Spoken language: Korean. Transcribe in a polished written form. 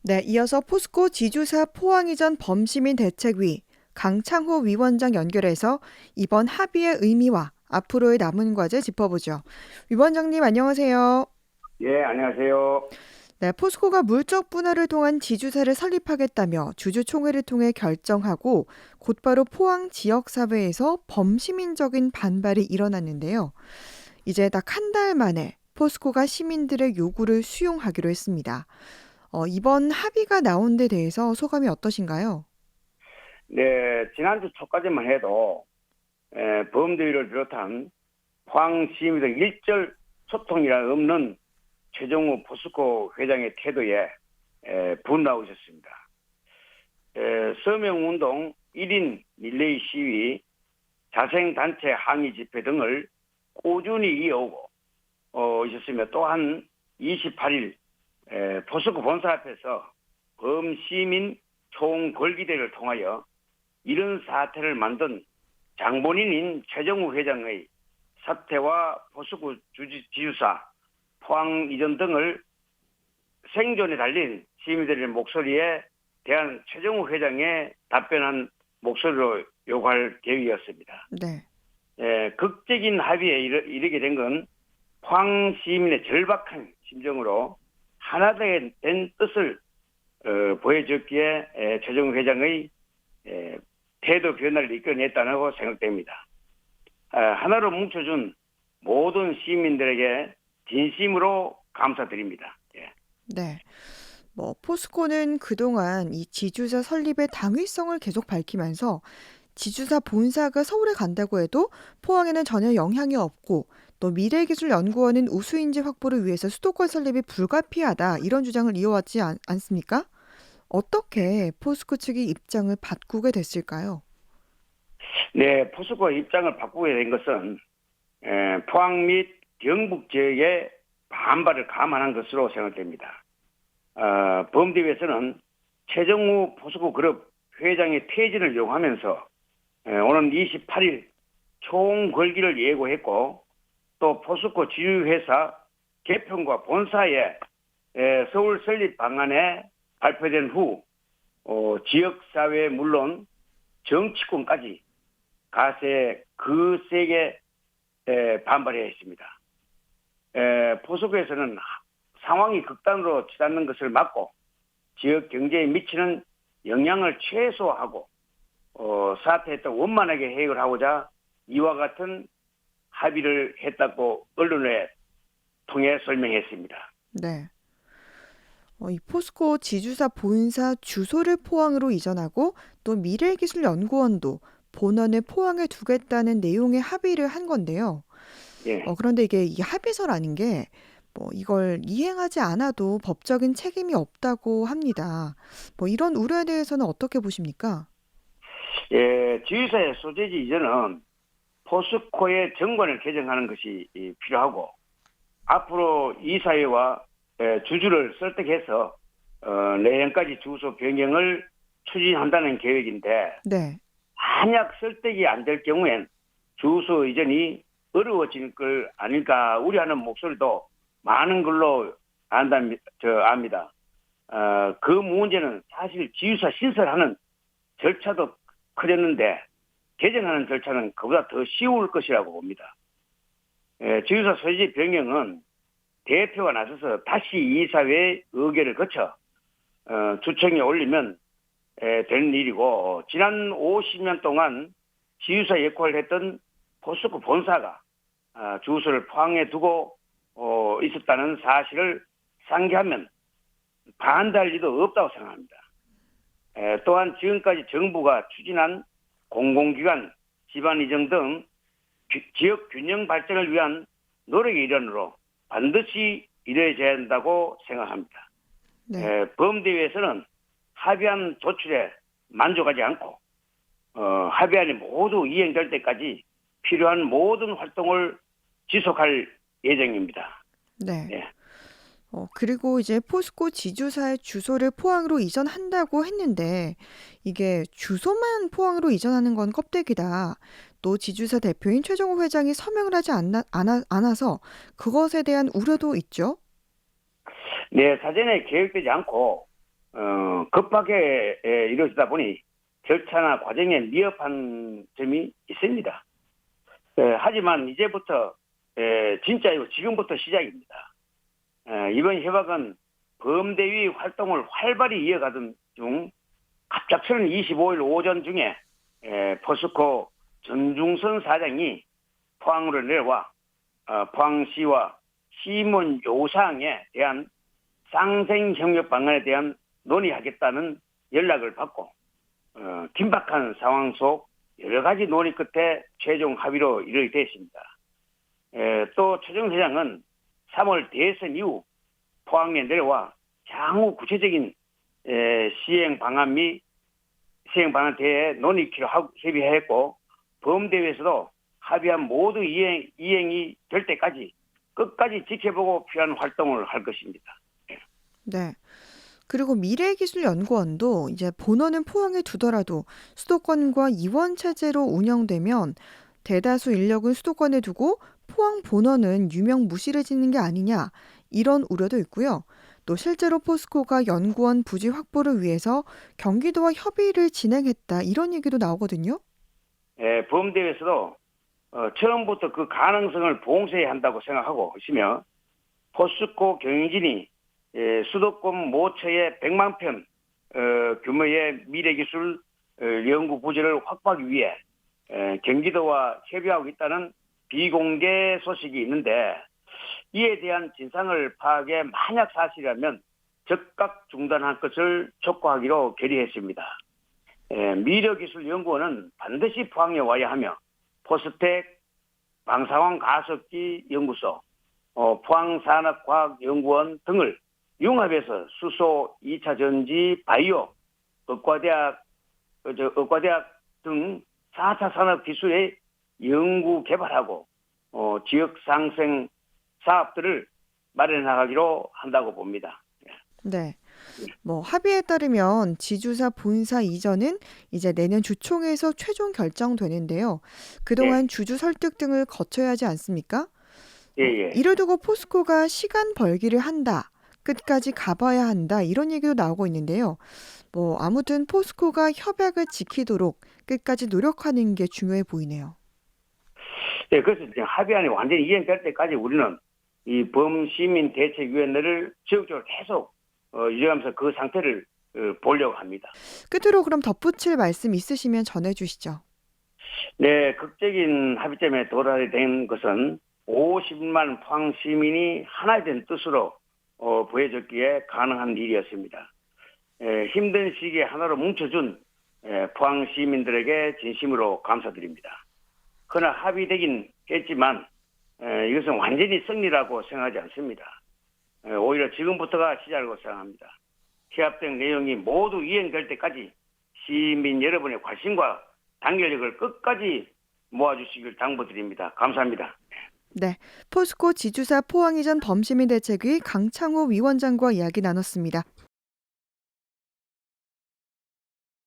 네, 이어서 포스코 지주사 포항 이전 범시민 대책위 강창호 위원장 연결해서 이번 합의의 의미와 앞으로의 남은 과제 짚어보죠. 위원장님 안녕하세요. 예, 안녕하세요. 네, 포스코가 물적 분할을 통한 지주사를 설립하겠다며 주주총회를 통해 결정하고 곧바로 포항 지역사회에서 범시민적인 반발이 일어났는데요. 이제 딱 한 달 만에 포스코가 시민들의 요구를 수용하기로 했습니다. 이번 합의가 나온 데 대해서 소감이 어떠신가요? 네, 지난주 초까지만 해도 범대위를 비롯한 포항 시민들 일절 소통이라 없는 최정우 포스코 회장의 태도에 분노하셨습니다. 서명운동 1인 릴레이 시위, 자생단체 항의 집회 등을 꾸준히 이어오고 있었으며 또한 28일 포스코 본사 앞에서 범시민 총궐기대를 통하여 이런 사태를 만든 장본인인 최정우 회장의 사퇴와 포스코 지주사 포항 이전 등을 생존에 달린 시민들의 목소리에 대한 최정우 회장의 답변한 목소리로 요구할 계획이었습니다. 네. 극적인 합의에 이르게 된 건 포항 시민의 절박한 심정으로 하나 된 뜻을 보여줬기에 최정우 회장의 태도 변화를 이끌어냈다고 생각됩니다. 하나로 뭉쳐준 모든 시민들에게 진심으로 감사드립니다. 예. 네. 포스코는 그동안 이 지주사 설립의 당위성을 계속 밝히면서 지주사 본사가 서울에 간다고 해도 포항에는 전혀 영향이 없고 또 미래기술연구원은 우수인재 확보를 위해서 수도권 설립이 불가피하다 이런 주장을 이어왔지 않습니까? 어떻게 포스코 측이 입장을 바꾸게 됐을까요? 네, 포스코 입장을 바꾸게 된 것은 포항 및 경북 지역의 반발을 감안한 것으로 생각됩니다. 범대위에서는 최정우 포스코 그룹 회장의 퇴진을 요구하면서 오는 28일 총궐기를 예고했고 또 포스코 지주회사 개편과 본사의 서울 설립 방안에 발표된 후 지역사회 물론 정치권까지 거세게 반발해야 했습니다. 포스코에서는 상황이 극단으로 치닫는 것을 막고 지역 경제에 미치는 영향을 최소화하고 사태에 또 원만하게 해결을 하고자 이와 같은 합의를 했다고 언론에 통해 설명했습니다. 네. 이 포스코 지주사 본사 주소를 포항으로 이전하고 또 미래기술연구원도 본원을 포항에 두겠다는 내용의 합의를 한 건데요. 예. 그런데 이게 이 합의서라는 게 이걸 이행하지 않아도 법적인 책임이 없다고 합니다. 이런 우려에 대해서는 어떻게 보십니까? 예, 지휘사의 소재지 이전은 포스코의 정관을 개정하는 것이 필요하고 앞으로 이사회와 주주를 설득해서 내년까지 주소 변경을 추진한다는 계획인데 네. 만약 설득이 안 될 경우엔 주소 이전이 어려워질 걸 아닐까 우려하는 목소리도 많은 걸로 압니다. 그 문제는 사실 지휘사 신설하는 절차도 커졌는데 개정하는 절차는 그보다 더 쉬울 것이라고 봅니다. 지휘사 소지 변경은 대표가 나서서 다시 이사회의 의결을 거쳐 주청에 올리면 되는 일이고 지난 50년 동안 지휘사 역할을 했던 포스코 본사가 주소를 포항에 두고 있었다는 사실을 상기하면 반대할 리도 없다고 생각합니다. 또한 지금까지 정부가 추진한 공공기관, 지방 이전 등 지역 균형 발전을 위한 노력의 일환으로 반드시 이루어져야 한다고 생각합니다. 네. 범대위에서는 합의안 조출에 만족하지 않고 합의안이 모두 이행될 때까지 필요한 모든 활동을 지속할 예정입니다. 네. 예. 그리고 이제 포스코 지주사의 주소를 포항으로 이전한다고 했는데 이게 주소만 포항으로 이전하는 건 껍데기다. 또 지주사 대표인 최정호 회장이 서명을 하지 않아서 그것에 대한 우려도 있죠. 네, 사전에 계획되지 않고 급하게 이루어지다 보니 절차나 과정에 미흡한 점이 있습니다. 하지만 이제부터 진짜 지금부터 시작입니다. 이번 협약은 범대위 활동을 활발히 이어가던 중 갑작스런 25일 오전 중에 포스코 전중선 사장이 포항으로 내려와 포항시와 시민 요구사항에 대한 쌍생협력 방안에 대한 논의하겠다는 연락을 받고 긴박한 상황 속 여러 가지 논의 끝에 최종 합의로 이르게 됐습니다. 또 최종 회장은 3월 대선 이후 포항에 내려와 향후 구체적인 시행 방안 및 시행 방안에 대해 논의키로 협의했고 범대위에서도 합의한 모두 이행이 될 때까지 끝까지 지켜보고 필요한 활동을 할 것입니다. 네. 그리고 미래기술연구원도 이제 본원은 포항에 두더라도 수도권과 이원 체제로 운영되면 대다수 인력은 수도권에 두고 포항 본원은 유명무실해지는 게 아니냐 이런 우려도 있고요. 또 실제로 포스코가 연구원 부지 확보를 위해서 경기도와 협의를 진행했다 이런 얘기도 나오거든요. 범대위에서도 처음부터 그 가능성을 봉쇄해야 한다고 생각하고 있으며 포스코 경영진이 수도권 모처의 100만 평 규모의 미래기술 연구 부지를 확보하기 위해 경기도와 협의하고 있다는 비공개 소식이 있는데 이에 대한 진상을 파악해 만약 사실이라면 즉각 중단할 것을 촉구하기로 결의했습니다. 미래기술연구원은 반드시 포항에 와야 하며 포스텍 방사광 가속기 연구소, 포항산업과학연구원 등을 융합해서 수소, 2차 전지, 바이오, 의과대학 등 4차 산업 기술의 연구 개발하고 지역 상생 사업들을 마련하기로 한다고 봅니다. 네. 뭐 합의에 따르면 지주사 본사 이전은 이제 내년 주총에서 최종 결정되는데요. 그동안 주주 설득 등을 거쳐야 하지 않습니까? 예. 이를 두고 포스코가 시간 벌기를 한다. 끝까지 가봐야 한다. 이런 얘기도 나오고 있는데요. 뭐 아무튼 포스코가 협약을 지키도록 끝까지 노력하는 게 중요해 보이네요. 그래서 이제 합의안이 완전히 이행될 때까지 우리는 이 범시민대책위원회를 지속적으로 계속 유지하면서 그 상태를 보려고 합니다. 끝으로 그럼 덧붙일 말씀 있으시면 전해주시죠. 네, 극적인 합의점에 도달이 된 것은 50만 포항 시민이 하나 된 뜻으로 보여졌기에 가능한 일이었습니다. 힘든 시기에 하나로 뭉쳐준 포항 시민들에게 진심으로 감사드립니다. 그러나 합의되긴 했지만 이것은 완전히 승리라고 생각하지 않습니다. 오히려 지금부터가 시작이라고 생각합니다. 협약 내용이 모두 이행될 때까지 시민 여러분의 관심과 단결력을 끝까지 모아주시길 당부드립니다. 감사합니다. 네, 포스코 지주사 포항이전 범시민대책위 강창호 위원장과 이야기 나눴습니다.